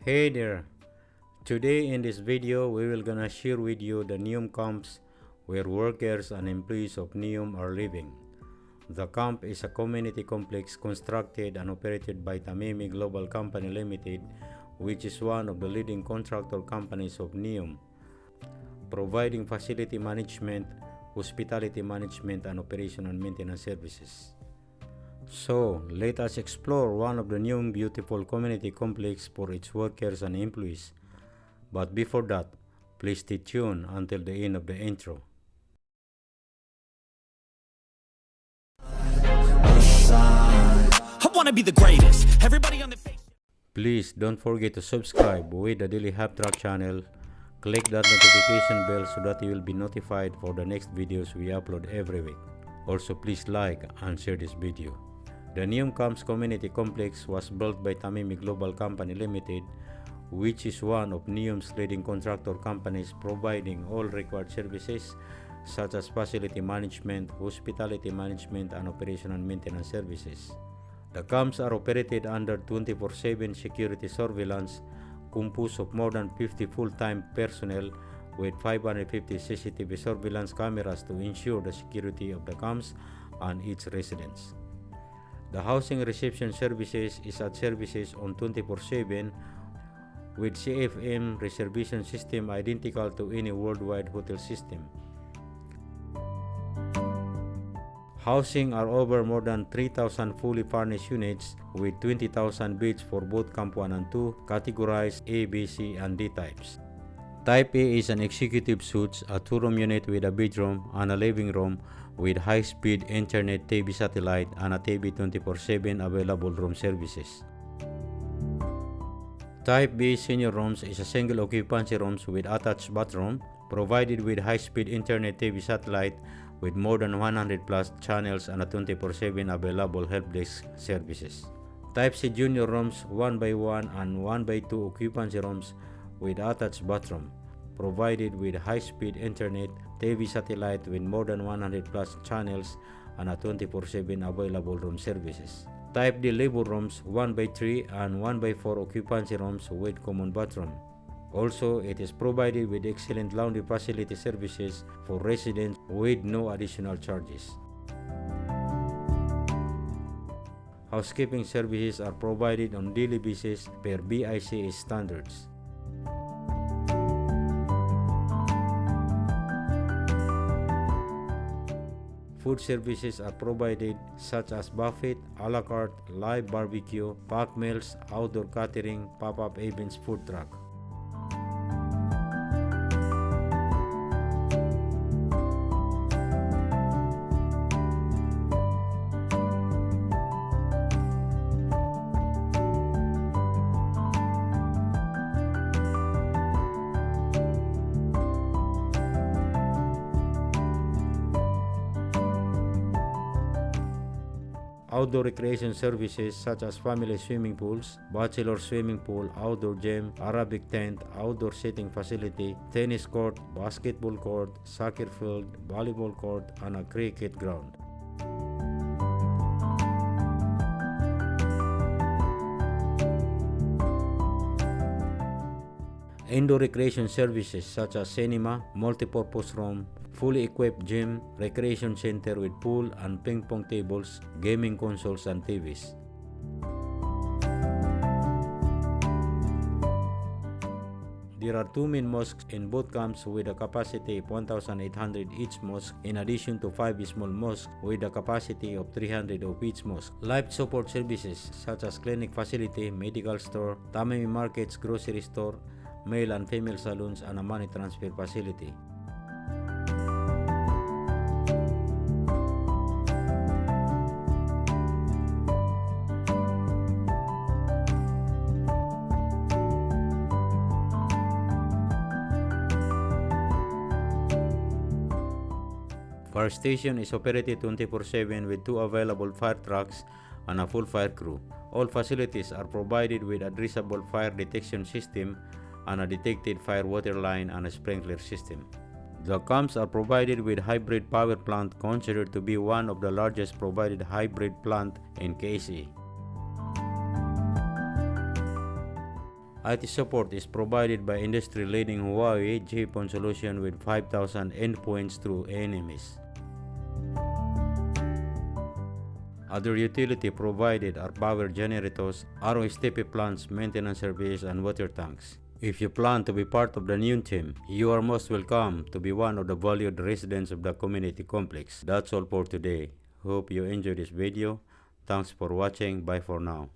Hey there! Today in this video we will gonna share with you the Neom camps where workers and employees of Neom are living. The camp is a community complex constructed and operated by Tamimi Global Company Limited, which is one of the leading contractor companies of Neom, providing facility management, hospitality management, and operation and maintenance services. So, let us explore one of the new beautiful community complex for its workers and employees. But before that, please stay tuned until the end of the intro. I wanna be the greatest. Everybody on the face. Please don't forget to subscribe with the Daily Half Track channel. Click that notification bell so that you will be notified for the next videos we upload every week. Also, please like and share this video. The Neom Camps Community Complex was built by Tamimi Global Company Limited, which is one of Neom's leading contractor companies, providing all required services such as facility management, hospitality management, and operation and maintenance services. The camps are operated under 24/7 security surveillance, composed of more than 50 full-time personnel with 550 CCTV surveillance cameras to ensure the security of the camps and its residents. The housing reception services is at services on 24/7 with CFM reservation system identical to any worldwide hotel system. Housing are over more than 3,000 fully furnished units with 20,000 beds for both Camp 1 and 2, categorized A, B, C, and D types. Type A is an executive suites, a two-room unit with a bedroom and a living room with high-speed internet, TV satellite, and a TV 24/7 available room services. Type B senior rooms is a single occupancy rooms with attached bathroom, provided with high-speed internet, TV satellite, with more than 100 plus channels and a 24/7 available help desk services. Type C junior rooms 1x1 and 1x2 occupancy rooms with attached bathroom, provided with high-speed internet, TV satellite with more than 100 plus channels and a 24/7 available room services. Type D living rooms 1x3 and 1x4 occupancy rooms with common bathroom. Also, it is provided with excellent laundry facility services for residents with no additional charges. Housekeeping services are provided on daily basis per BICS standards. Food services are provided such as buffet, a la carte, live barbecue, pack meals, outdoor catering, pop-up events, food truck. Outdoor recreation services such as family swimming pools, bachelor swimming pool, outdoor gym, Arabic tent, outdoor seating facility, tennis court, basketball court, soccer field, volleyball court, and a cricket ground. Indoor recreation services such as cinema, multipurpose room, fully equipped gym, recreation center with pool and ping pong tables, gaming consoles, and TVs. There are two main mosques in both camps with a capacity of 1,800 each mosque, in addition to 5 small mosques with a capacity of 300 of each mosque. Life support services such as clinic facility, medical store, Tamimi markets, grocery store, male and female salons, and a money transfer facility. Fire station is operated 24/7 with 2 available fire trucks and a full fire crew. All facilities are provided with addressable fire detection system and a detected fire water line and a sprinkler system. The camps are provided with hybrid power plant, considered to be one of the largest provided hybrid plant in KC. IT support is provided by industry-leading Huawei G-Phone solution with 5,000 endpoints through NMS. Other utility provided are power generators, RO-STP plants, maintenance service, and water tanks. If you plan to be part of the Neom team, you are most welcome to be one of the valued residents of the community complex. That's all for today. Hope you enjoyed this video. Thanks for watching. Bye for now.